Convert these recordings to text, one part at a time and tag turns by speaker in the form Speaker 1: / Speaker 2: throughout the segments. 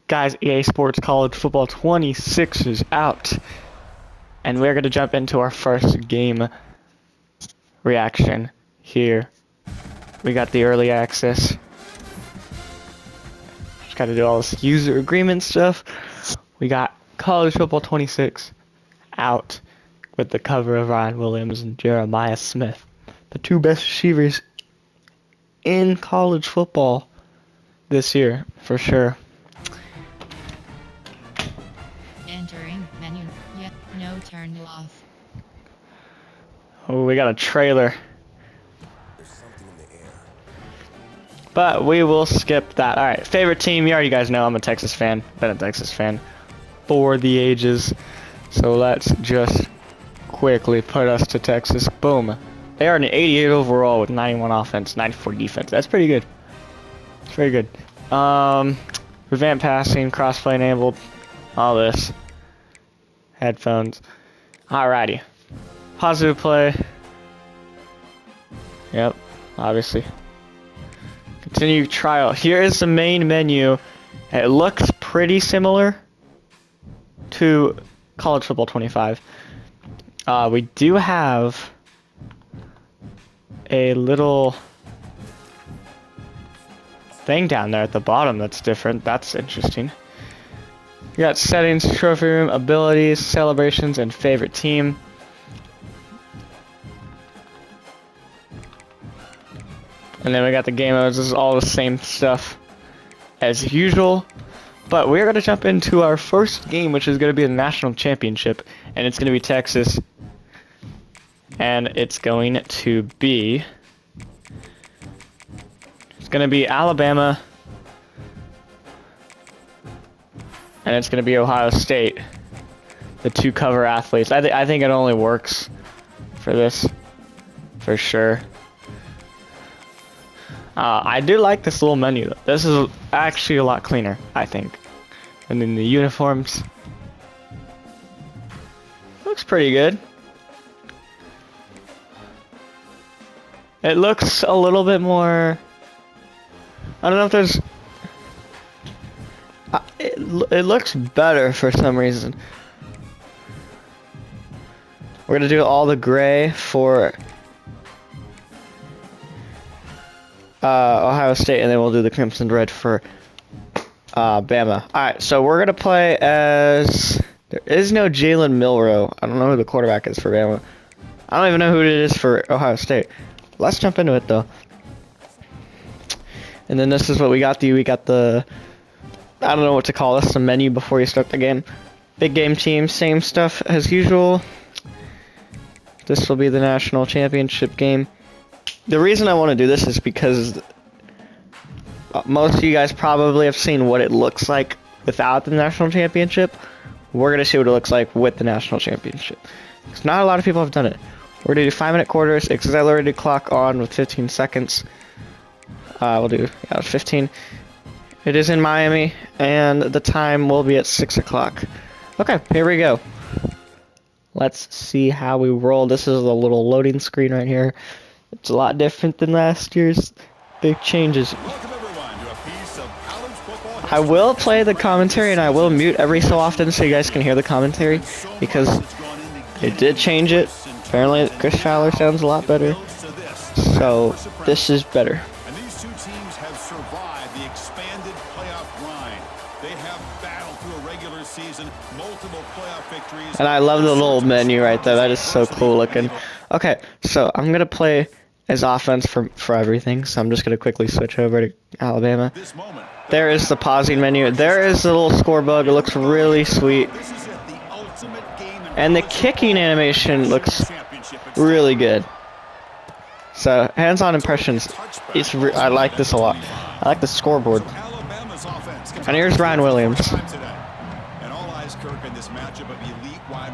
Speaker 1: Guys, EA Sports College Football 26 is out. And we're going to jump into our first game reaction here. We got the early access. Just got to do all this user agreement stuff. We got College Football 26 out with the cover of Ryan Williams and Jeremiah Smith. The two best receivers in college football this year, for sure.
Speaker 2: Entering menu. Yet no turn off.
Speaker 1: Oh, we got a trailer.
Speaker 3: There's something in the air.
Speaker 1: But we will skip that. Alright, favorite team. You guys know I'm a Texas fan. Been a Texas fan for the ages. So let's just quickly put us to Texas. Boom. They are an 88 overall with 91 offense, 94 defense. That's pretty good. It's very good. Revamp passing, crossplay enabled, all this. Headphones. Alrighty. Positive play. Yep, obviously. Continue trial. Here is the main menu. It looks pretty similar to College Football 25. We do have a little thing down there at the bottom that's different. That's interesting. We got settings, trophy room, abilities, celebrations, and favorite team. And then we got the game modes. This is all the same stuff as usual. But we're going to jump into our first game, which is going to be the national championship. And it's going to be Texas. And it's going to be... It's going to be Alabama. And it's going to be Ohio State. The two cover athletes. I think it only works for this. For sure. I do like this little menu though. This is actually a lot cleaner, I think. And then the uniforms. Looks pretty good. It looks a little bit more... I don't know if there's... It looks better for some reason. We're gonna do all the gray for Ohio State, and then we'll do the crimson red for Bama. Alright, so we're gonna play as... There is no Jalen Milroe. I don't know who the quarterback is for Bama. I don't even know who it is for Ohio State. Let's jump into it though. And then this is what we got. We got the... I don't know what to call this, the menu before you start the game. Big game team, same stuff as usual. This will be the national championship game. The reason I want to do this is because most of you guys probably have seen what it looks like without the national championship. We're going to see what it looks like with the national championship. Because not a lot of people have done it. We're going to do 5-minute quarters, accelerated clock on with 15 seconds. We'll do 15. It is in Miami, and the time will be at 6 o'clock. Okay, here we go. Let's see how we roll. This is a little loading screen right here. It's a lot different than last year's. Big changes. I will play the commentary, and I will mute every so often so you guys can hear the commentary, because it did change it. Apparently, Chris Fowler sounds a lot better. So, this is better.
Speaker 4: And these two teams have survived the expanded playoff grind. They have battled through a regular season, multiple playoff victories.
Speaker 1: And I love the little menu right there. That is so cool looking. Okay, so I'm going to play as offense for everything. So I'm just going to quickly switch over to Alabama. There is the pausing menu. There is the little score bug. It looks really sweet. And the kicking animation looks really good. So, hands-on impressions. I like this a lot. I like the scoreboard. And here's Ryan Williams.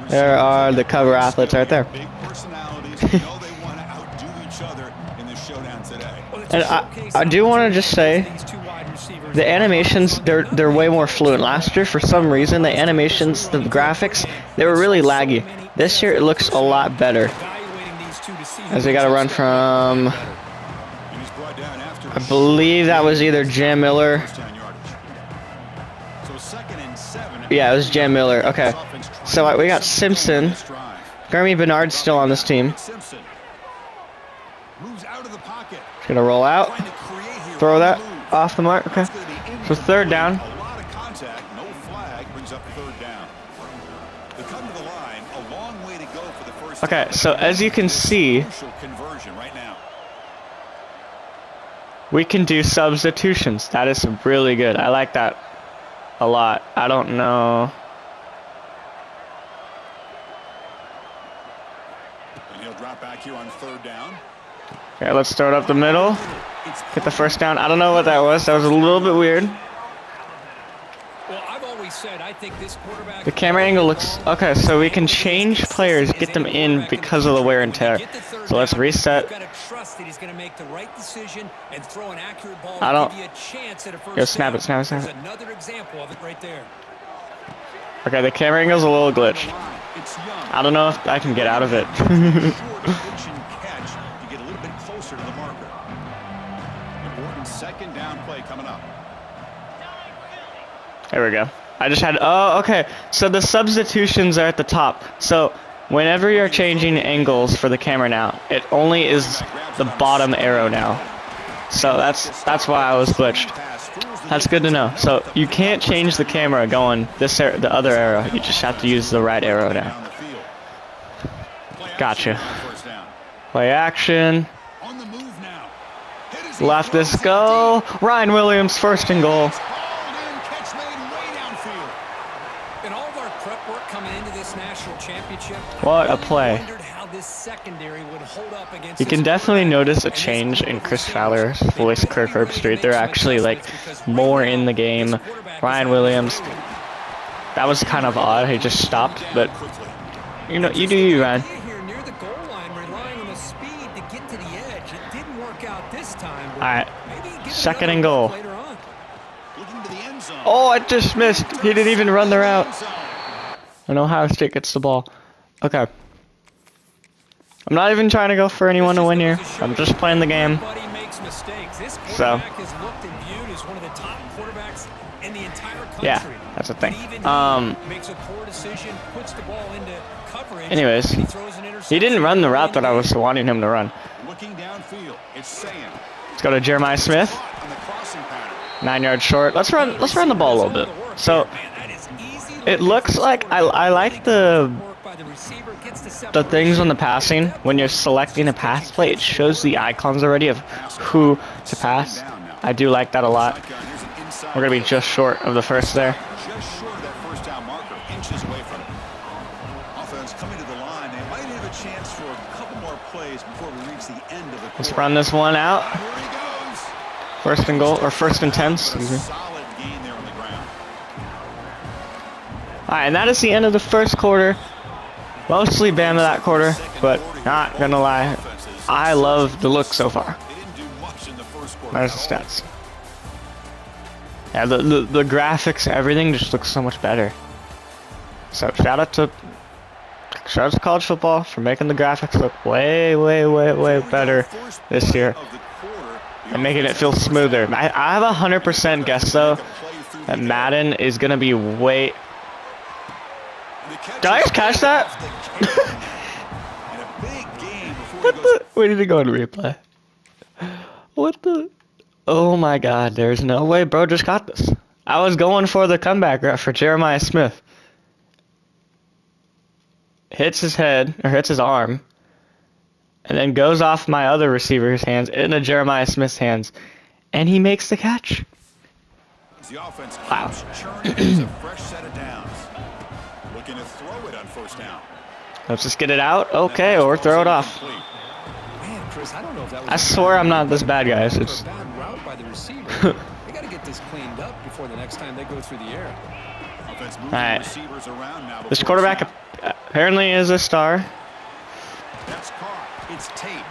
Speaker 1: There are the cover athletes right there. And I do want to just say, the animations, they're way more fluent. Last year, for some reason, the animations, the graphics, they were really laggy. This year, it looks a lot better. As we got to run from, I believe that was either Jam Miller Yeah, it was Jam Miller. Okay. So we got Simpson. Grammy Bernard's still on this team.
Speaker 4: Simpson moves out of the pocket.
Speaker 1: Gonna roll out.
Speaker 4: Trying to create here.
Speaker 1: Throw that
Speaker 4: Move.
Speaker 1: off the mark. Okay.
Speaker 4: That's gonna be
Speaker 1: So third down.
Speaker 4: A lot of contact, no flag, brings up third down. They come to the line, a long way to go for the first
Speaker 1: Okay,
Speaker 4: down.
Speaker 1: so as you can see,
Speaker 4: Crucial conversion right now.
Speaker 1: we can do substitutions. That is really good. I like that a lot. I don't know.
Speaker 4: And he'll drop back here on third down.
Speaker 1: Okay, let's throw it up the middle. Get the first down. I don't know what that was. That was a little bit weird.
Speaker 5: Well, I've always said I think this quarterback.
Speaker 1: The camera angle looks... Okay, so we can change players, get them in because of the wear and tear. So let's reset.
Speaker 5: You've got to trust that he's going to make the right decision and throw an accurate ball
Speaker 1: I
Speaker 5: to
Speaker 1: don't...
Speaker 5: give you a chance at a first
Speaker 1: Yo, snap
Speaker 5: down.
Speaker 1: it, snap it, snap
Speaker 5: There's
Speaker 1: it.
Speaker 5: another example of it right there.
Speaker 1: Okay, the camera angle's a little glitched.
Speaker 4: It's Young.
Speaker 1: I don't know if I can get out of it.
Speaker 4: Short pitch and catch to get a little bit closer to the marker. Important second down play coming up.
Speaker 1: There we go. I just had... Oh, okay. So the substitutions are at the top. So whenever you're changing angles for the camera now, it only is the bottom arrow now. So that's why I was glitched. That's good to know. So you can't change the camera going the other arrow. You just have to use the right arrow now. Gotcha. Play action.
Speaker 4: On the move now.
Speaker 1: Left this go. Ryan Williams, first and goal.
Speaker 4: Catch made way downfield.
Speaker 5: In all of our prep work coming into this national championship,
Speaker 1: What a
Speaker 5: I really
Speaker 1: play.
Speaker 5: wondered how this secondary would hold up against
Speaker 1: You can
Speaker 5: this
Speaker 1: definitely
Speaker 5: quarterback.
Speaker 1: notice a
Speaker 5: And this
Speaker 1: change in
Speaker 5: group of
Speaker 1: Chris
Speaker 5: receivers,
Speaker 1: Fowler's
Speaker 5: they
Speaker 1: voice,
Speaker 5: better
Speaker 1: Kirk
Speaker 5: be ready to
Speaker 1: Herbstreit.
Speaker 5: make
Speaker 1: They're
Speaker 5: some
Speaker 1: actually like
Speaker 5: adjustments because
Speaker 1: more
Speaker 5: right
Speaker 1: in the
Speaker 5: now,
Speaker 1: game.
Speaker 5: this quarterback
Speaker 1: Ryan
Speaker 5: is
Speaker 1: Williams. That was kind of odd. He just stopped, but you know, you do you, Ryan.
Speaker 5: Here near the goal line, relying on the speed to get to the edge. It didn't work out this time. But
Speaker 1: All right,
Speaker 5: maybe get
Speaker 1: second
Speaker 5: another
Speaker 1: and goal.
Speaker 5: look later on.
Speaker 4: Looking to the end zone.
Speaker 1: Oh, I just missed. He didn't even run the route. And Ohio State gets the ball. Okay. I'm not even trying to go for anyone to win here. I'm just playing the game.
Speaker 5: Everybody makes mistakes. This
Speaker 1: So.
Speaker 5: quarterback is looked and viewed as one of the top quarterbacks in the entire country.
Speaker 1: Yeah, that's the thing.
Speaker 5: But even he makes a poor decision, puts the ball into coverage.
Speaker 1: Anyways,
Speaker 5: and he throws an
Speaker 1: he didn't
Speaker 5: interception
Speaker 1: run the route
Speaker 5: in
Speaker 1: that I
Speaker 5: the
Speaker 1: was wanting him to run.
Speaker 4: Looking downfield. It's Sam.
Speaker 1: Let's go to Jeremiah Smith.
Speaker 4: On the crossing pattern.
Speaker 1: 9 yards short. Let's run the ball a little bit. So
Speaker 5: Man, that is easy
Speaker 1: it
Speaker 5: looking
Speaker 1: looks
Speaker 5: for
Speaker 1: like
Speaker 5: scoring.
Speaker 1: I like the
Speaker 5: Work by the receiver, gets the
Speaker 1: the things on the
Speaker 5: separation.
Speaker 1: passing. When you're selecting a pass play, it shows the icons already of who to pass. I do like that a lot.
Speaker 4: Shotgun. Here's an inside
Speaker 1: We're gonna be
Speaker 4: look.
Speaker 1: just short of the first there.
Speaker 4: Just short of that first down marker, inches away from it. Offense coming to the line. They might have a chance for a couple more plays before we reach the end of the quarter.
Speaker 1: Let's run this one out.
Speaker 4: Here he goes.
Speaker 1: First and goal, or first and 10. Excuse me.
Speaker 4: Solid gain there on the ground.
Speaker 1: Alright, and that is the end of the first quarter. Mostly Bama that quarter, but not gonna lie, I love the look so far.
Speaker 4: They didn't do much in the first quarter.
Speaker 1: There's the stats. Yeah, the graphics, everything just looks so much better. So shout out to college football for making the graphics look way better this year and making it feel smoother. I have a 100% guess though that Madden is gonna be way. Did I just catch that? What the? We need to go to replay. What the? Oh my God! There's no way, bro. Just got this. I was going for the comeback route for Jeremiah Smith. Hits his head or hits his arm, and then goes off my other receiver's hands into Jeremiah Smith's hands, and he makes the catch.
Speaker 4: The offense
Speaker 1: Wow.
Speaker 4: keeps churning. It's a fresh set of downs. Looking to throw it on first down.
Speaker 1: Let's just get it out, okay, or throw it off.
Speaker 5: Man, Chris, I don't know if that was
Speaker 1: I swear I'm not this bad, guys.
Speaker 5: a
Speaker 1: It's
Speaker 5: bad route by the receiver. They got to get this cleaned up before the next time they go through the air.
Speaker 4: Offense moving
Speaker 1: Alright.
Speaker 4: receivers around now
Speaker 1: this
Speaker 4: before
Speaker 1: quarterback
Speaker 4: snap.
Speaker 1: apparently is a star.
Speaker 4: That's caught. It's Tate.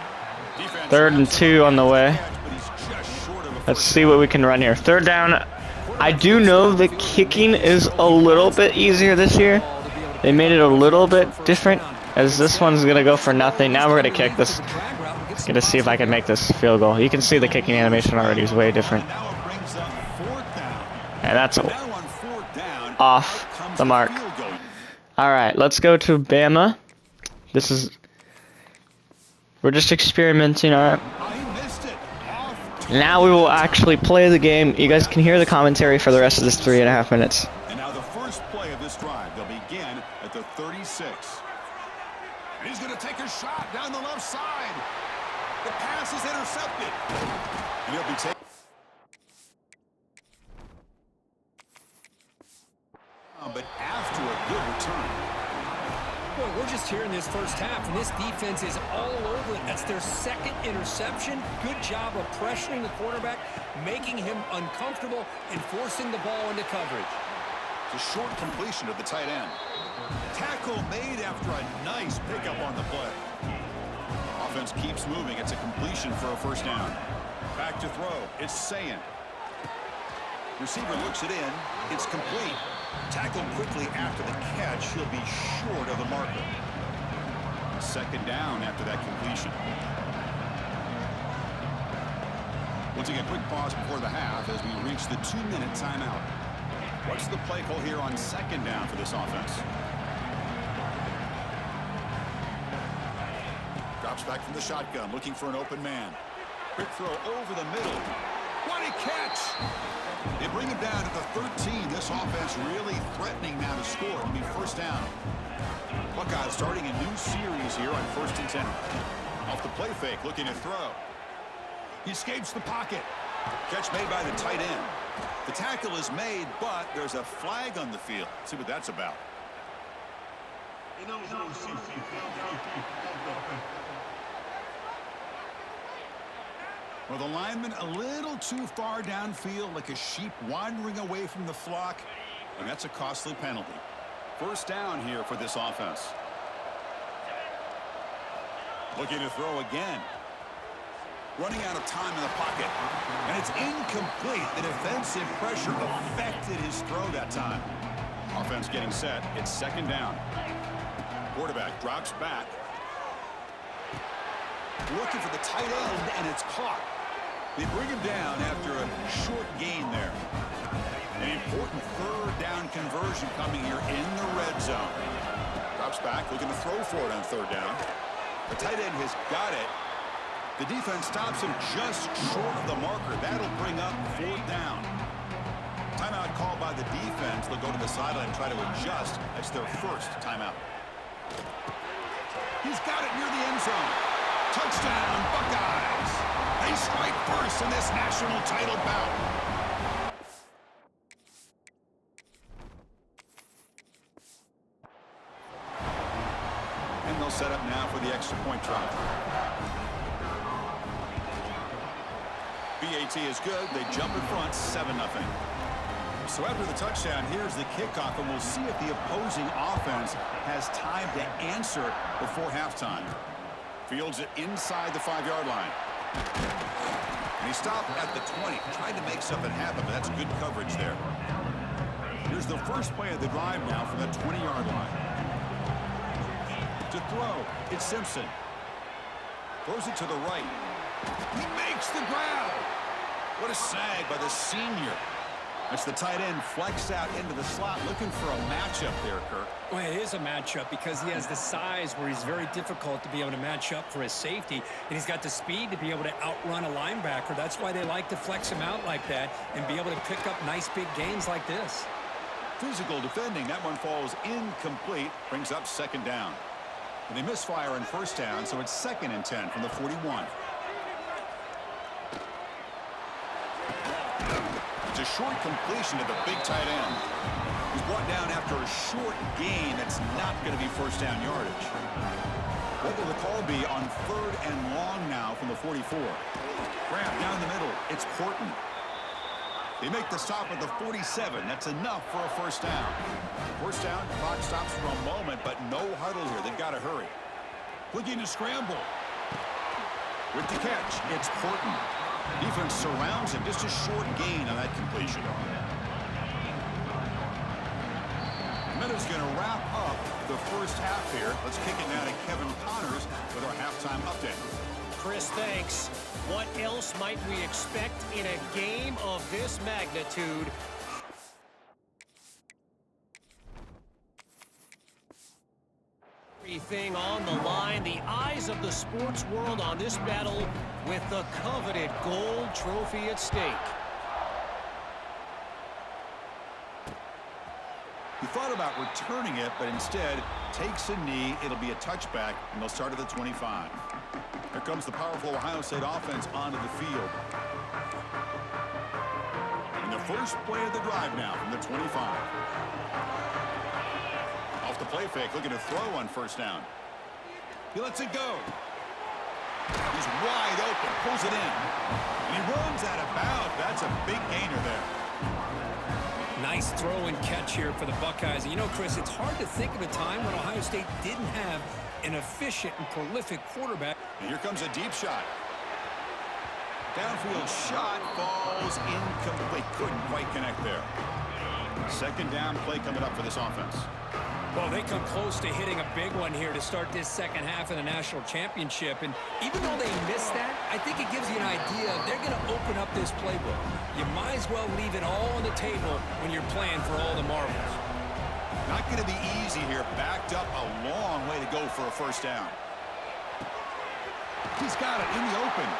Speaker 4: Defense
Speaker 1: 3rd and 2 on the way.
Speaker 4: but he's just short of a
Speaker 1: Let's
Speaker 4: first
Speaker 1: see what we can run here. 3rd down. I do know the kicking is a little bit easier this year. They made it a little bit different, as this one's gonna go for nothing. Now we're gonna kick this. Gonna see if I can make this field goal. You can see the kicking animation already is way different.
Speaker 4: Now it brings up fourth down.
Speaker 1: And that's
Speaker 4: Now on fourth down,
Speaker 1: off
Speaker 4: Out comes
Speaker 1: the mark.
Speaker 4: field goal.
Speaker 1: All right, let's go to Bama. We're just experimenting, all right?
Speaker 4: I missed it. Off.
Speaker 1: Now we will actually play the game. You guys can hear the commentary for the rest of this 3.5 minutes.
Speaker 4: And now the first play of this drive. They'll begin at the 36. And he's going to take a shot down the left side. The pass is intercepted. And he'll be taken. But after a good return.
Speaker 5: Boy, we're just here in this first half, and this defense is all over it. That's their second interception. Good job of pressuring the quarterback, making him uncomfortable, and forcing the ball into coverage.
Speaker 4: It's a short completion to the tight end. Tackle made after a nice pickup on the play. Offense keeps moving. It's a completion for a first down. Back to throw. It's Saying. Receiver looks it in. It's complete. Tackled quickly after the catch. He'll be short of the marker. Second down after that completion. We'll take a quick pause before the half as we reach the 2-minute timeout. What's the play call here on second down for this offense? Drops back from the shotgun, looking for an open man. Quick throw over the middle. What a catch! They bring him down at the 13. This offense really threatening now to score. It'll be first down. Buckeyes starting a new series here on 1st and 10. Off the play fake, looking to throw. He escapes the pocket. Catch made by the tight end. The tackle is made, but there's a flag on the field. Let's see what that's about. Well, the lineman a little too far downfield, like a sheep wandering away from the flock, and that's a costly penalty. First down here for this offense. Looking to throw again. Running out of time in the pocket, and it's incomplete. The defensive pressure affected his throw that time. Offense getting set. It's second down. Quarterback drops back. Looking for the tight end, and it's caught. They bring him down after a short gain there. An important third down conversion coming here in the red zone. Drops back, looking to throw for it on third down. The tight end has got it. The defense stops him just short of the marker. That'll bring up fourth down. Timeout called by the defense. They'll go to the sideline and try to adjust. That's their first timeout. He's got it near the end zone. Touchdown, Buckeyes. They strike first in this national title bout. And they'll set up now for the extra point try. BAT is good. They jump in front, 7-0. So after the touchdown, here's the kickoff, and we'll see if the opposing offense has time to answer before halftime. Fields it inside the 5-yard line. And he stopped at the 20. Tried to make something happen, but that's good coverage there. Here's the first play of the drive now from the 20-yard line. To throw, it's Simpson. Throws it to the right. He makes the grab. What a sag by the senior. That's the tight end flex out into the slot, looking for a matchup there, Kirk.
Speaker 5: Well, it is a matchup because he has the size where he's very difficult to be able to match up for his safety, and he's got the speed to be able to outrun a linebacker. That's why they like to flex him out like that and be able to pick up nice big gains like this.
Speaker 4: Physical defending. That one falls incomplete. Brings up second down. And they misfire on first down, so it's 2nd and 10 from the 41. It's a short completion to the big tight end. He's brought down after a short gain that's not going to be first down yardage. What will the call be on 3rd and long now from the 44? Grab down the middle. It's Horton. They make the stop at the 47. That's enough for a first down. First down, clock stops for a moment, but no huddle here. They've got to hurry. Looking to scramble. With the catch, it's Horton. Defense surrounds him. Just a short gain on that completion. Minutes going to wrap up the first half here. Let's kick it now to Kevin Connors with our halftime update.
Speaker 6: Chris, thanks. What else might we expect in a game of this magnitude? Everything on the line, the eyes of the sports world on this battle with the coveted gold trophy at stake.
Speaker 4: He thought about returning it, but instead takes a knee. It'll be a touchback, and they'll start at the 25. Here comes the powerful Ohio State offense onto the field. And the first play of the drive now from the 25. Off the play fake, looking to throw on first down. He lets it go. He's wide open, pulls it in. And he runs out of bounds. That's a big gainer there.
Speaker 5: Nice throw and catch here for the Buckeyes. And you know, Chris, it's hard to think of a time when Ohio State didn't have an efficient and prolific quarterback.
Speaker 4: And here comes a deep shot. Downfield shot falls incomplete. Couldn't quite connect there. Second down play coming up for this offense.
Speaker 5: Well, they come close to hitting a big one here to start this second half of the national championship. And even though they missed that, I think it gives you an idea they're going to open up this playbook. You might as well leave it all on the table when you're playing for all the marbles.
Speaker 4: Not going to be easy here. Backed up a long way to go for a first down. He's got it in the open.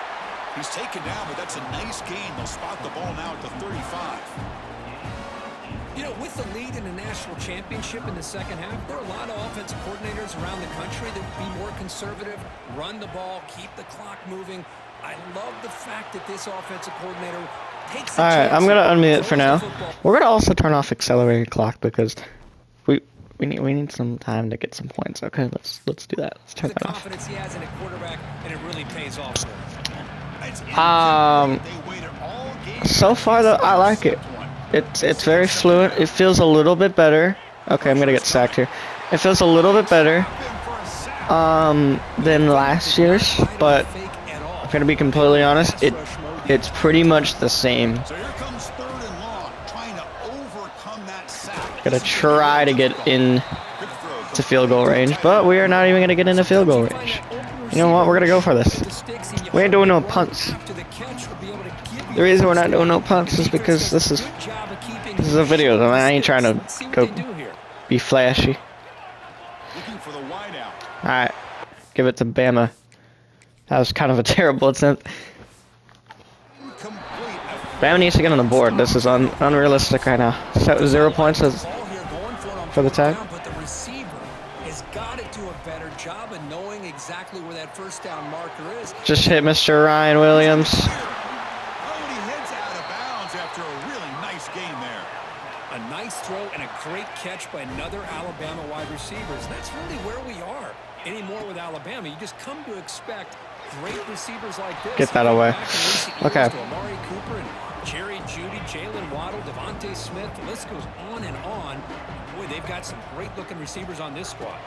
Speaker 4: He's taken down, but that's a nice gain. They'll spot the ball now at the 35.
Speaker 5: You know, with the lead in the national championship in the second half, there are a lot of offensive coordinators around the country that would be more conservative, run the ball, keep the clock moving. I love the fact that this offensive coordinator takes a
Speaker 1: All right,
Speaker 5: chance
Speaker 1: I'm gonna
Speaker 5: and
Speaker 1: unmute it
Speaker 5: throws
Speaker 1: for
Speaker 5: the
Speaker 1: now.
Speaker 5: football.
Speaker 1: We're gonna also turn off accelerated clock because we need some time to get some points. Okay, let's do that. Let's turn
Speaker 5: The
Speaker 1: that off.
Speaker 5: confidence he has in a quarterback, and it really pays off for him.
Speaker 4: It's they waited all game.
Speaker 1: So far though, I like it. It's very fluent. It feels a little bit better. Okay, I'm gonna get sacked here. It feels a little bit better than last year's, but I'm gonna be completely honest. It's pretty much the same.
Speaker 4: So here comes third and long, trying to overcome that sack.
Speaker 1: Gonna try to get in
Speaker 4: Good throw.
Speaker 1: to field goal range, but we are not even gonna get into field goal range. You know what? We're gonna go for this. We ain't doing no punts. The reason we're not doing no punts is because this is a video. I mean, I ain't trying to go be flashy.
Speaker 4: Looking for the wide out.
Speaker 1: All right, give it to Bama. That was kind of a terrible attempt.
Speaker 4: Complete.
Speaker 1: Bama needs to get on the board. This is unrealistic right now. So 0 points is for the tie.
Speaker 5: But the receiver has got to do a better job of knowing exactly where that first down marker is.
Speaker 1: Just hit Mr. Ryan Williams.
Speaker 4: Oh, and he heads out of bounds after a really nice game there.
Speaker 5: A nice throw and a great catch by another Alabama wide receivers. That's really where we are anymore with Alabama. You just come to expect great receivers like this.
Speaker 1: Get that away. Okay.
Speaker 5: Amari Cooper and Jerry Jeudy, Jalen Waddle, Devontae Smith. The list goes on and on. Boy, they've got some great-looking receivers on this squad.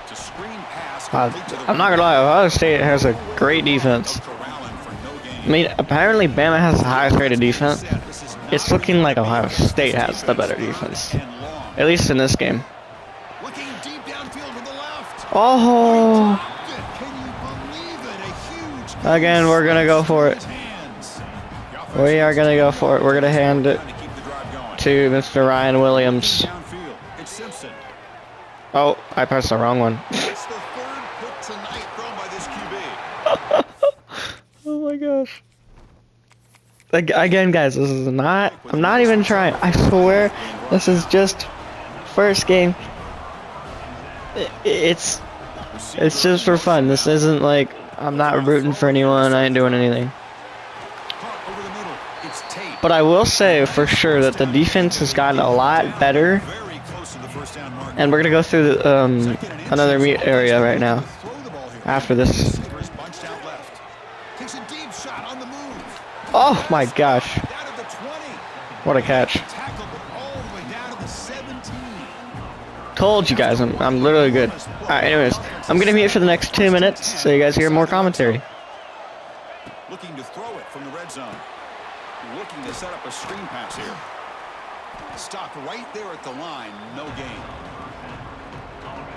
Speaker 4: To screen pass.
Speaker 1: I'm not gonna lie. Ohio State has a great defense. I mean, apparently Bama has the highest rated defense. It's looking like Ohio State has the better defense, at least in this game.
Speaker 4: Looking deep downfield to the left.
Speaker 1: Oh,
Speaker 4: Can you believe it? A huge
Speaker 1: again, we're gonna go for it.
Speaker 4: hands.
Speaker 1: We are gonna go for it. We're gonna hand it
Speaker 4: Trying to keep the drive going.
Speaker 1: to Mr. Ryan Williams.
Speaker 4: Downfield. It's Simpson.
Speaker 1: Oh, I pressed the wrong one.
Speaker 4: It's the third pick tonight thrown by this QB.
Speaker 1: Oh my gosh. Again, guys, this is not. I'm not even trying. I swear, this is just first game. It's just for fun. This isn't like I'm not rooting for anyone. I ain't doing anything.
Speaker 4: Caught over the middle. It's Tate.
Speaker 1: But I will say for sure that the defense has gotten a lot better.
Speaker 4: Very close to the first down mark.
Speaker 1: And we're gonna go through another meet area right now.
Speaker 4: Throw the ball here.
Speaker 1: After this.
Speaker 4: Receivers bunched out left. Takes a deep shot on the move.
Speaker 1: Oh my gosh!
Speaker 4: Down to the 20.
Speaker 1: What a catch!
Speaker 4: Tackled it all the way down to the 17.
Speaker 1: Told you guys, I'm literally good. All right, anyways, I'm gonna mute for the next 2 minutes so you guys hear more commentary.
Speaker 4: Looking to throw it from the red zone. Looking to set up a screen pass here. Stopped right there at the line. No gain.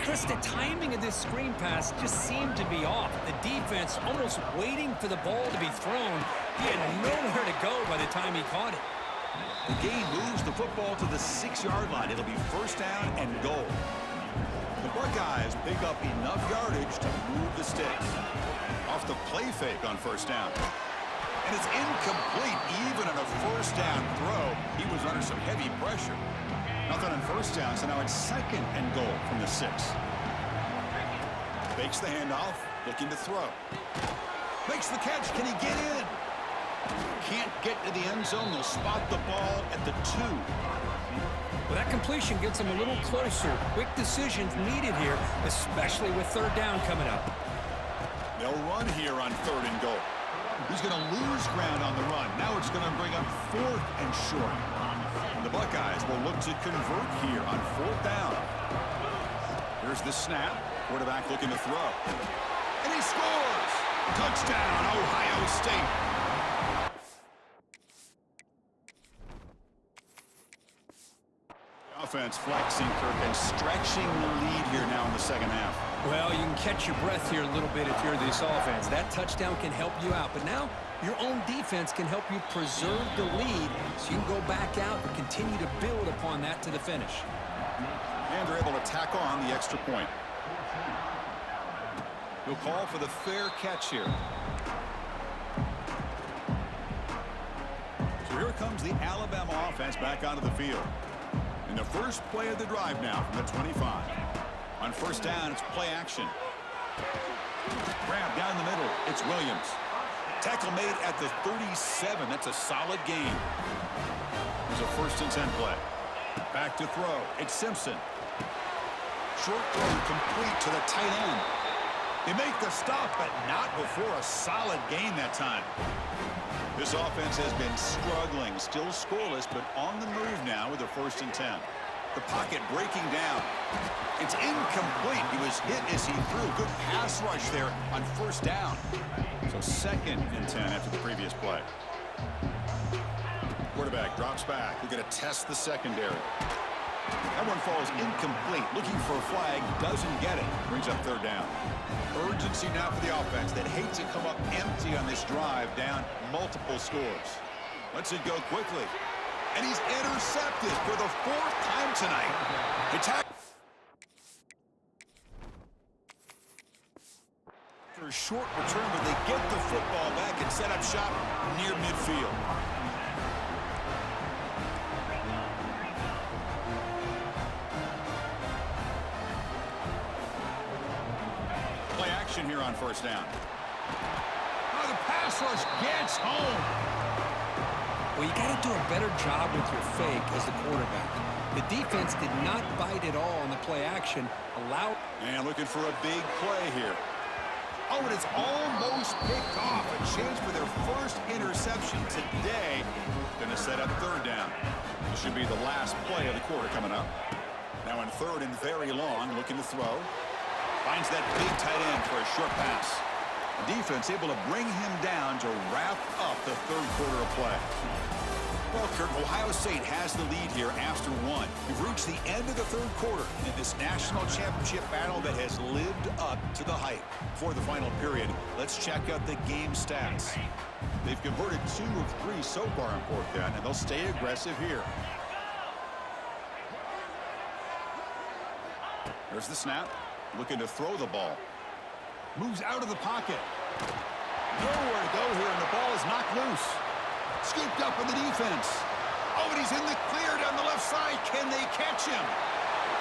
Speaker 5: Chris, the timing of this screen pass just seemed to be off. The defense almost waiting for the ball to be thrown. He had nowhere to go by the time he caught it.
Speaker 4: The gain moves the football to the 6-yard line. It'll be first down and goal. The Buckeyes pick up enough yardage to move the sticks. Off the play fake on first down. And it's incomplete. Even on a first down throw, he was under some heavy pressure. Nothing on first down, so now it's 2nd and goal from the 6. Fakes the handoff, looking to throw. Makes the catch. Can he get in? Can't get to the end zone. They'll spot the ball at the 2.
Speaker 5: Well, that completion gets him a little closer. Quick decisions needed here, especially with 3rd down coming up.
Speaker 4: They'll run here on 3rd and goal. He's going to lose ground on the run. Now it's going to bring up 4th and short. And the Buckeyes will look to convert here on 4th down. Here's the snap. Quarterback looking to throw. And he scores! Touchdown, Ohio State. Offense flexing, Kirk, and stretching the lead here now in the 2nd half.
Speaker 5: Well, you can catch your breath here a little bit if you're this offense. That touchdown can help you out, but now your own defense can help you preserve the lead so you can go back out and continue to build upon that to the finish.
Speaker 4: And they're able to tack on the extra point. He'll call for the fair catch here. So here comes the Alabama offense back onto the field. In the first play of the drive now from the 25. On first down, it's play action. Grab down the middle. It's Williams. Tackle made at the 37. That's a solid gain. There's a 1st and 10 play. Back to throw. It's Simpson. Short throw complete to the tight end. They make the stop, but not before a solid gain that time. This offense has been struggling, still scoreless, but on the move now with a 1st and 10. The pocket breaking down. It's incomplete. He was hit as he threw. Good pass rush there on first down. So 2nd and 10 after the previous play. Quarterback drops back. We're going to test the secondary. That one falls incomplete. Looking for a flag. Doesn't get it. Brings up 3rd down. Urgency now for the offense that hates to come up empty on this drive, down multiple scores. Lets it go quickly. And he's intercepted for the 4th time tonight. Attack. For a short return, but they get the football back and set up shop near midfield. Play action here on first down. Oh, the pass rush gets home.
Speaker 5: Well, you got to do a better job with your fake as the quarterback. The defense did not bite at all on the play action.
Speaker 4: And looking for a big play here. Oh, and it's almost picked off. A chance for their 1st interception today. Going to set up 3rd down. This should be the last play of the quarter coming up. Now in 3rd and very long, looking to throw. Finds that big tight end for a short pass. The defense able to bring him down to wrap up the 3rd quarter of play. Well, Kirk, Ohio State has the lead here after 1. We've reached the end of the 3rd quarter in this national championship battle that has lived up to the hype. For the final period, let's check out the game stats. They've converted 2 of 3 so far on 4th down, and they'll stay aggressive here. There's the snap. Looking to throw the ball. Moves out of the pocket. Nowhere to go here, and the ball is knocked loose. Scooped up in the defense. Oh, and he's in the clear down the left side. Can they catch him?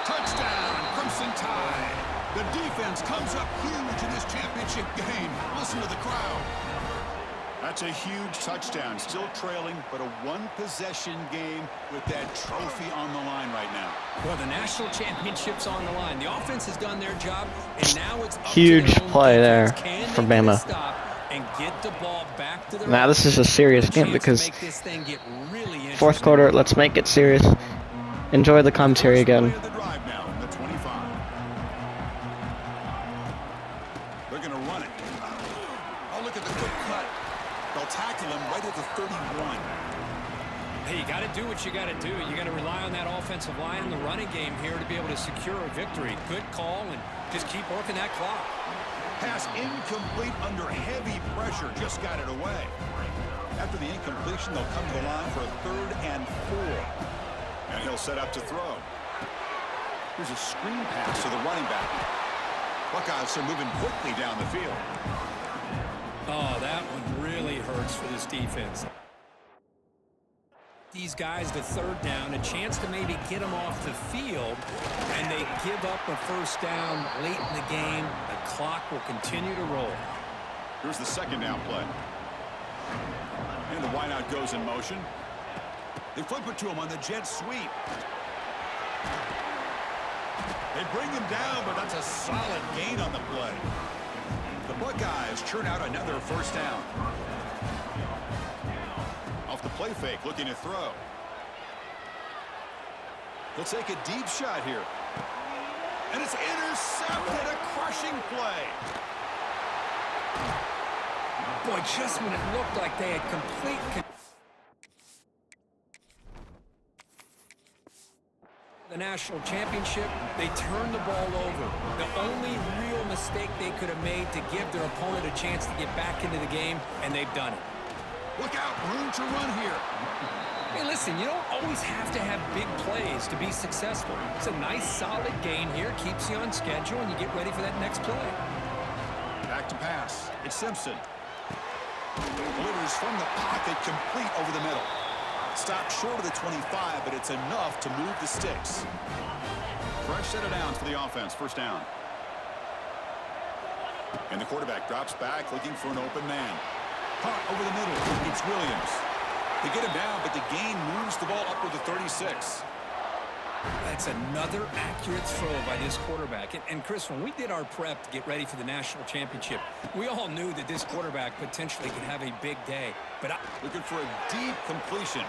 Speaker 4: Touchdown, Crimson Tide. The defense comes up huge in this championship game. Listen to the crowd. That's a huge touchdown. Still trailing, but a 1-possession game with that trophy on the line right now.
Speaker 5: Well, the national championship's on the line. The offense has done their job, and now it's up
Speaker 1: Huge
Speaker 5: to their own
Speaker 1: play there
Speaker 5: defense. Can
Speaker 1: for
Speaker 5: they get a
Speaker 1: Bama.
Speaker 5: stop and get the ball back to their
Speaker 1: Now this is a serious game because
Speaker 5: make this thing get really
Speaker 1: 4th quarter, let's make it serious. Enjoy the commentary again.
Speaker 4: The drive now from the 25. They're going to run it. Oh, look at the quick cut. They'll tackle him right at the 31.
Speaker 5: Hey, you got to do what you got to do. You got to rely on that offensive line and the running game here to be able to secure a victory. Good call, and just keep working that clock.
Speaker 4: Pass incomplete under heavy pressure. Just got it away. After the incompletion, they'll come to the line for a 3rd and 4. And he'll set up to throw. Here's a screen pass to the running back. Buckeyes are moving quickly down the field.
Speaker 5: Oh, that one really hurts for this defense. These guys to third down, a chance to maybe get them off the field, and they give up a first down late in the game. The clock will continue to roll.
Speaker 4: Here's the second down play. And the wideout goes in motion. They flip it to him on the jet sweep. They bring him down, but that's a solid gain on the play. The Buckeyes churn out another first down. Off the play fake, looking to throw. He'll take a deep shot here. And it's intercepted, a crushing play.
Speaker 5: Boy, just when it looked like they had complete the national championship, they turned the ball over. The only real mistake they could have made to give their opponent a chance to get back into the game, and they've done it.
Speaker 4: Look out, room to run here.
Speaker 5: Hey, listen, you don't always have to have big plays to be successful. It's a nice, solid gain here, keeps you on schedule, and you get ready for that next play.
Speaker 4: Back to pass. It's Simpson. Delivers from the pocket, complete over the middle. Stopped short of the 25, but it's enough to move the sticks. Fresh set of downs for the offense. First down. And the quarterback drops back, looking for an open man. Caught over the middle. It's Williams. They get him down, but the gain moves the ball up to the 36.
Speaker 5: That's another accurate throw by this quarterback. And Chris, when we did our prep to get ready for the national championship, we all knew that this quarterback potentially could have a big day. But
Speaker 4: looking for a deep completion.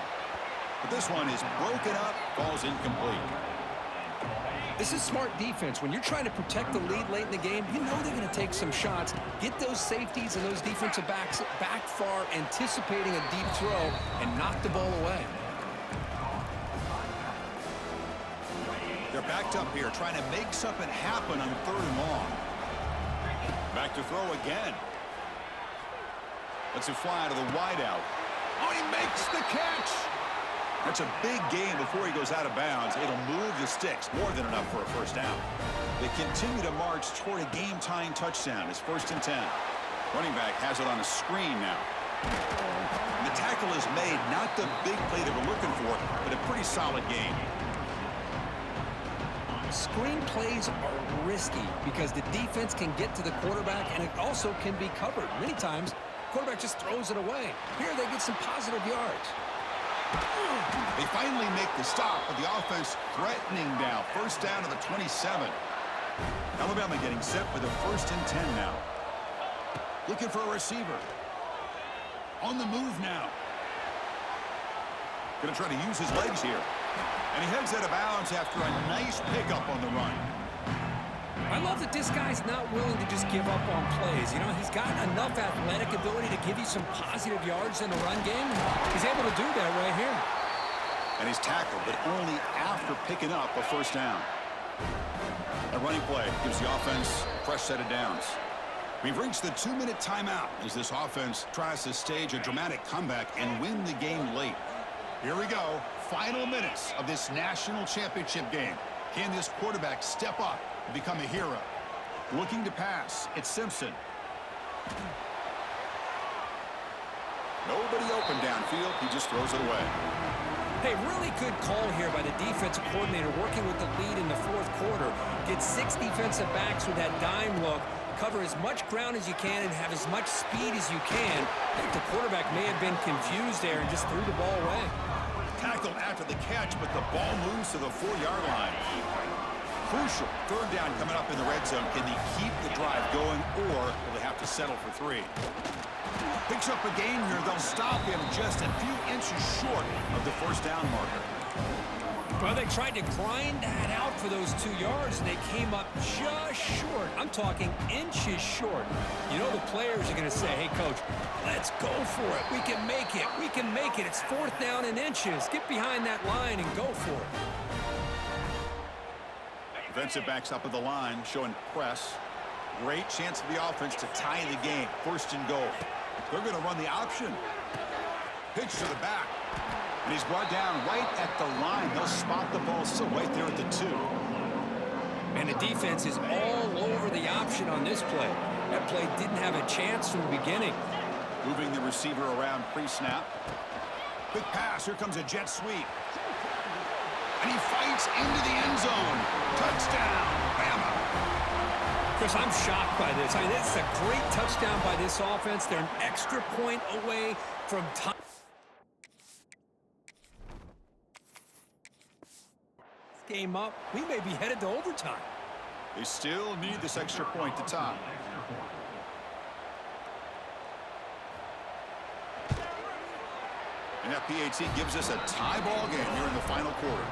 Speaker 4: But this one is broken up, falls incomplete.
Speaker 5: This is smart defense. When you're trying to protect the lead late in the game, you know they're going to take some shots, get those safeties and those defensive backs back far, anticipating a deep throw, and knock the ball away.
Speaker 4: They're backed up here, trying to make something happen on third and long. Back to throw again. Lets it fly to the wideout. Oh, he makes the catch! That's a big gain before he goes out of bounds. It'll move the sticks, more than enough for a first down. They continue to march toward a game-tying touchdown. It's 1st and 10. Running back has it on a screen now. And the tackle is made, not the big play they were looking for, but a pretty solid gain.
Speaker 5: Screen plays are risky because the defense can get to the quarterback, and it also can be covered. Many times, the quarterback just throws it away. Here, they get some positive yards.
Speaker 4: They finally make the stop, but the offense threatening now. First down to the 27. Alabama getting set with a 1st and 10 now. Looking for a receiver. On the move now. Going to try to use his legs here. And he heads out of bounds after a nice pickup on the run.
Speaker 5: I love that this guy's not willing to just give up on plays. You know, he's got enough athletic ability to give you some positive yards in the run game. He's able to do that right here.
Speaker 4: And he's tackled, but only after picking up a first down. A running play gives the offense a fresh set of downs. We've reached the 2-minute timeout as this offense tries to stage a dramatic comeback and win the game late. Here we go. Final minutes of this national championship game. Can this quarterback step up and become a hero? Looking to pass. It's Simpson. Nobody open downfield. He just throws it away.
Speaker 5: Hey, really good call here by the defensive coordinator working with the lead in the 4th quarter. Get 6 defensive backs with that dime look. Cover as much ground as you can and have as much speed as you can. I think the quarterback may have been confused there and just threw the ball away.
Speaker 4: Tackled after the catch, but the ball moves to the 4-yard line. Crucial. Third down coming up in the red zone. Can they keep the drive going, or will they have to settle for 3? Picks up a gain here. They'll stop him just a few inches short of the first down marker.
Speaker 5: Well, they tried to grind that out for those 2 yards, and they came up just short. I'm talking inches short. You know the players are going to say, hey, Coach, let's go for it. We can make it. We can make it. It's 4th down in inches. Get behind that line and go for it.
Speaker 4: Defensive backs up at the line, showing press. Great chance for the offense to tie the game. 1st and goal. They're going to run the option. Pitch to the back. And he's brought down right at the line. They'll spot the ball still right there at the 2.
Speaker 5: And the defense is all over the option on this play. That play didn't have a chance from the beginning.
Speaker 4: Moving the receiver around pre-snap. Quick pass. Here comes a jet sweep. And he fights into the end zone. Touchdown, Bama.
Speaker 5: Chris, I'm shocked by this. I mean, it's a great touchdown by this offense. They're an extra point away from time. Game up. We may be headed to overtime.
Speaker 4: They still need this extra point to tie. And that PAT gives us a tie ball game here in the final quarter.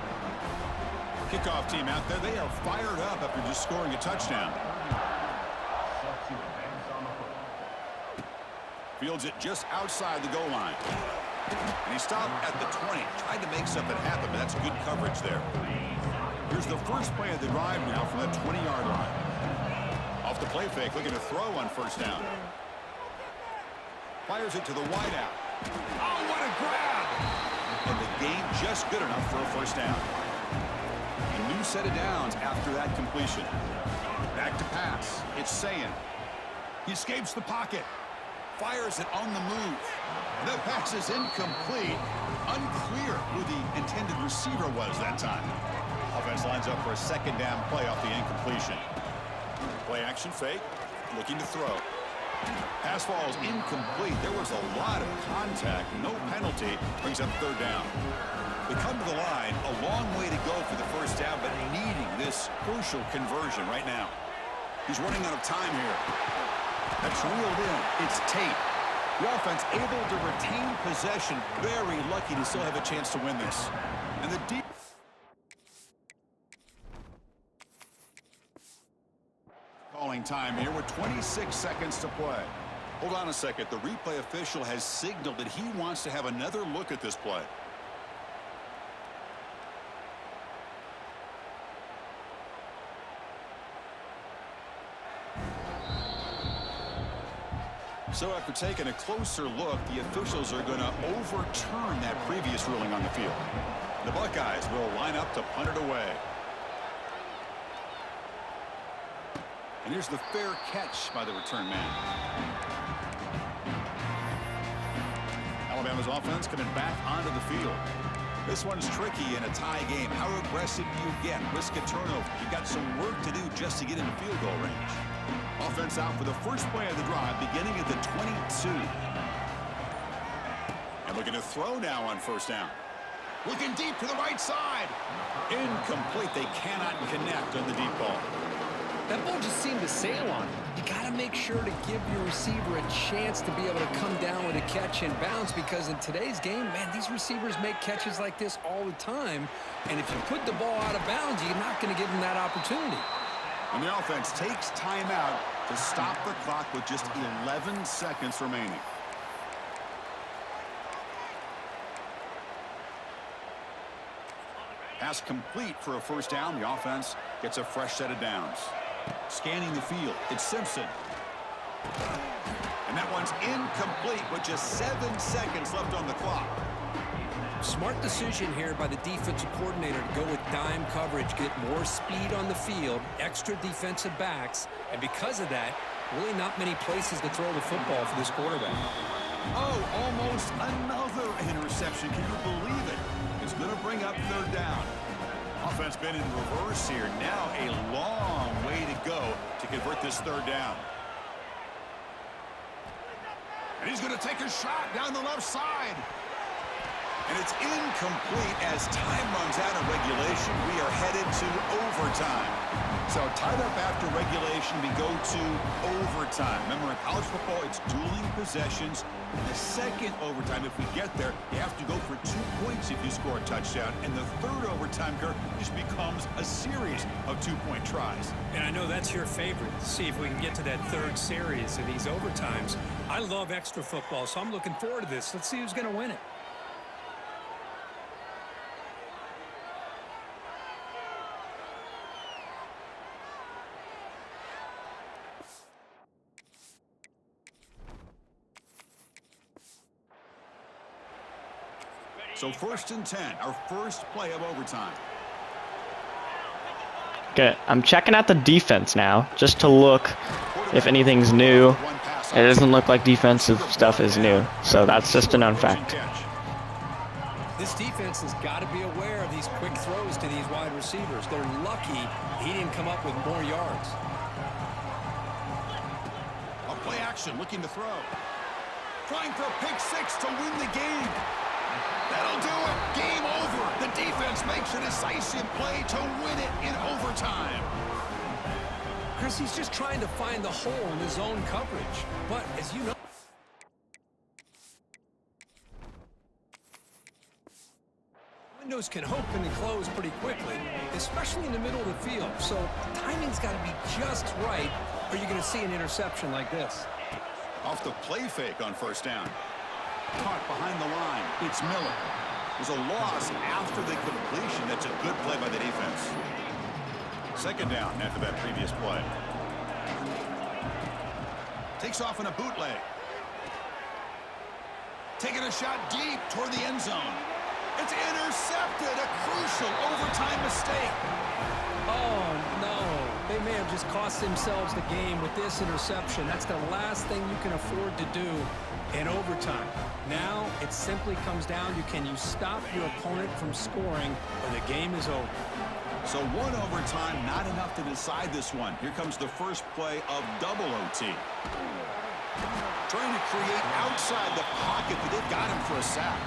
Speaker 4: Kickoff team out there, they are fired up after just scoring a touchdown. Fields it just outside the goal line. And he stopped at the 20, tried to make something happen, but that's good coverage there. Here's the first play of the drive now from the 20-yard line. Off the play fake, looking to throw on first down. Fires it to the wideout. Oh, what a grab! And the game just good enough for a first down. A new set of downs after that completion. Back to pass. It's Sayin. He escapes the pocket. Fires it on the move. The pass is incomplete. Unclear who the intended receiver was that time. Offense lines up for a second down play off the incompletion. Play action fake. Looking to throw. Pass falls incomplete. There was a lot of contact. No penalty. Brings up third down. They come to the line. A long way to go for the first down, but needing this crucial conversion right now. He's running out of time here. That's reeled in. It's Tate. The offense able to retain possession. Very lucky to still have a chance to win this. And the deep. Calling time here with 26 seconds to play. Hold on a second. The replay official has signaled that he wants to have another look at this play. So after taking a closer look, the officials are going to overturn that previous ruling on the field. The Buckeyes will line up to punt it away. And here's the fair catch by the return man. Alabama's offense coming back onto the field. This one's tricky in a tie game. How aggressive do you get? Risk a turnover. You've got some work to do just to get into field goal range. Offense out for the first play of the drive, beginning at the 22. And looking to throw now on first down. Looking deep to the right side. Incomplete. They cannot connect on the deep ball.
Speaker 5: That ball just seemed to sail on him. You got to make sure to give your receiver a chance to be able to come down with a catch and bounce, because in today's game, man, these receivers make catches like this all the time. And if you put the ball out of bounds, you're not going to give them that opportunity.
Speaker 4: And the offense takes timeout to stop the clock with just 11 seconds remaining. Pass complete for a first down. The offense gets a fresh set of downs. Scanning the field, it's Simpson. And that one's incomplete with just 7 seconds left on the clock.
Speaker 5: Smart decision here by the defensive coordinator to go with dime coverage, get more speed on the field, extra defensive backs, and because of that, really not many places to throw the football for this quarterback.
Speaker 4: Oh, almost another interception. Can you believe it? It's going to bring up third down. Offense been in reverse here. Now a long way to go to convert this third down. And he's going to take a shot down the left side. And it's incomplete as time runs out of regulation. We are headed to overtime. So tied up after regulation, we go to overtime. Remember, in college football, it's dueling possessions. In the second overtime, if we get there, you have to go for 2 points if you score a touchdown. And the third overtime, Kirk, just becomes a series of 2-point tries.
Speaker 5: And I know that's your favorite. See if we can get to that third series of these overtimes. I love extra football, so I'm looking forward to this. Let's see who's going to win it.
Speaker 4: So 1st and 10, our first play of overtime.
Speaker 1: Okay, I'm checking out the defense now, just to look if anything's new. It doesn't look like defensive stuff is new, so that's just a known fact.
Speaker 5: This defense has got to be aware of these quick throws to these wide receivers. They're lucky he didn't come up with more yards.
Speaker 4: A play action, looking to throw. Trying for a pick six to win the game. That'll do it. Game over. The defense makes a decisive play to win it in overtime.
Speaker 5: Chris, he's just trying to find the hole in his zone coverage. But as you know, windows can open and close pretty quickly, especially in the middle of the field. So timing's got to be just right, or you're going to see an interception like this.
Speaker 4: Off the play fake on first down. Caught behind the line. It's Miller. There's a loss after the completion. That's a good play by the defense. Second down after that previous play. Takes off in a bootleg. Taking a shot deep toward the end zone. It's intercepted. A crucial overtime mistake.
Speaker 5: Oh, no. They may have just cost themselves the game with this interception. That's the last thing you can afford to do in overtime. Now it simply comes down to, can you stop your opponent from scoring, or the game is over.
Speaker 4: So one overtime, not enough to decide this one. Here comes the first play of double OT. Trying to create outside the pocket, but they've got him for a sack.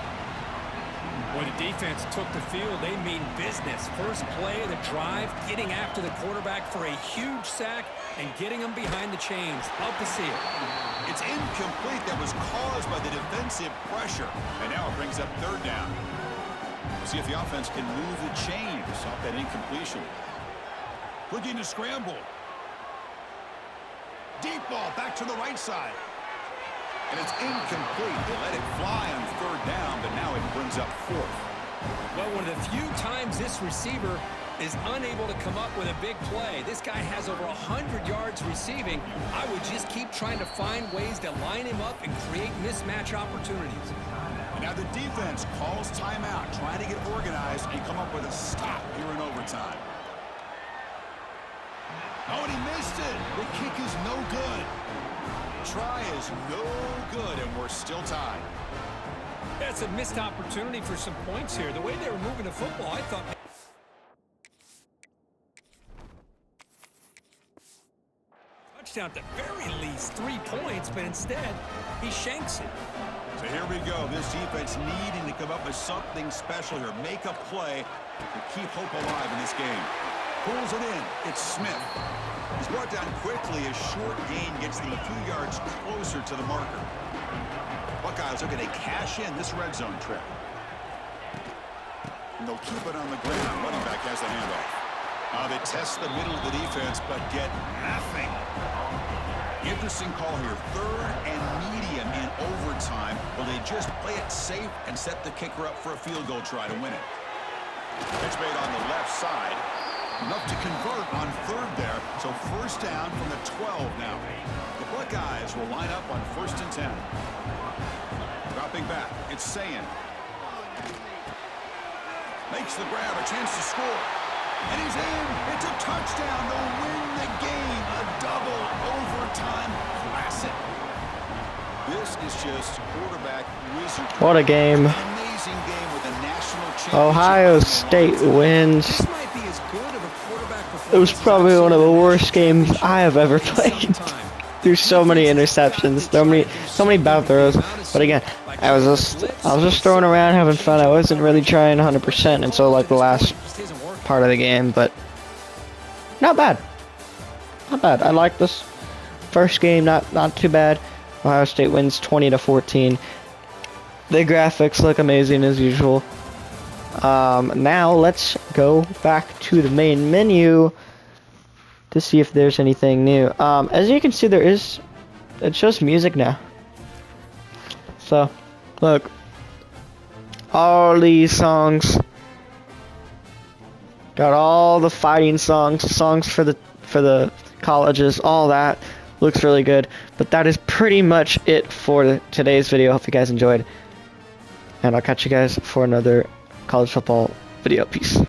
Speaker 5: When the defense took the field, they mean business. First play of the drive, getting after the quarterback for a huge sack and getting him behind the chains. Love to see it.
Speaker 4: It's incomplete. That was caused by the defensive pressure. And now it brings up third down. We'll see if the offense can move the chains off that incompletion. Looking to scramble. Deep ball back to the right side. And it's incomplete. They let it fly on third down, but now it brings up fourth.
Speaker 5: Well, one of the few times this receiver is unable to come up with a big play. This guy has over 100 yards receiving. I would just keep trying to find ways to line him up and create mismatch opportunities.
Speaker 4: And now the defense calls timeout, trying to get organized and come up with a stop here in overtime. Oh, and he missed it. The kick is no good. Try is no good, and we're still tied.
Speaker 5: That's a missed opportunity for some points here. The way they were moving the football, I thought... touchdown, at the very least 3 points, but instead, he shanks it.
Speaker 4: So here we go. This defense needing to come up with something special here. Make a play to keep hope alive in this game. Pulls it in. It's Smith. He's brought down quickly. A short gain gets them a few yards closer to the marker. Buckeyes looking to cash in this red zone trip. And they'll keep it on the ground. Running back has the handoff. They test the middle of the defense, but get nothing. Interesting call here. Third and medium in overtime. Will they just play it safe and set the kicker up for a field goal try to win it? Pitch made on the left side. Enough to convert on third there. So first down from the 12 now. The Buckeyes will line up on 1st and 10. Dropping back. It's Sayin. Makes the grab. A chance to score. And he's in. It's a touchdown to win the game. A double overtime classic. This is just quarterback wizardry.
Speaker 1: What a game.
Speaker 4: An amazing game with a national championship.
Speaker 1: Ohio State wins.
Speaker 5: This might be as good of a quarterback performance.
Speaker 1: It was probably one of the worst games I have ever played. There's so many interceptions, so many bad throws. But again, I was just throwing around, having fun. I wasn't really trying 100% until like the last part of the game. But not bad, not bad. I like this first game. Not too bad. Ohio State wins 20-14. The graphics look amazing as usual. Now let's go back to the main menu to see if there's anything new. As you can see, it shows music now. So, look, all these songs, got all the fighting songs for the colleges, all that looks really good. But that is pretty much it for today's video. Hope you guys enjoyed, and I'll catch you guys for another college football video. Peace.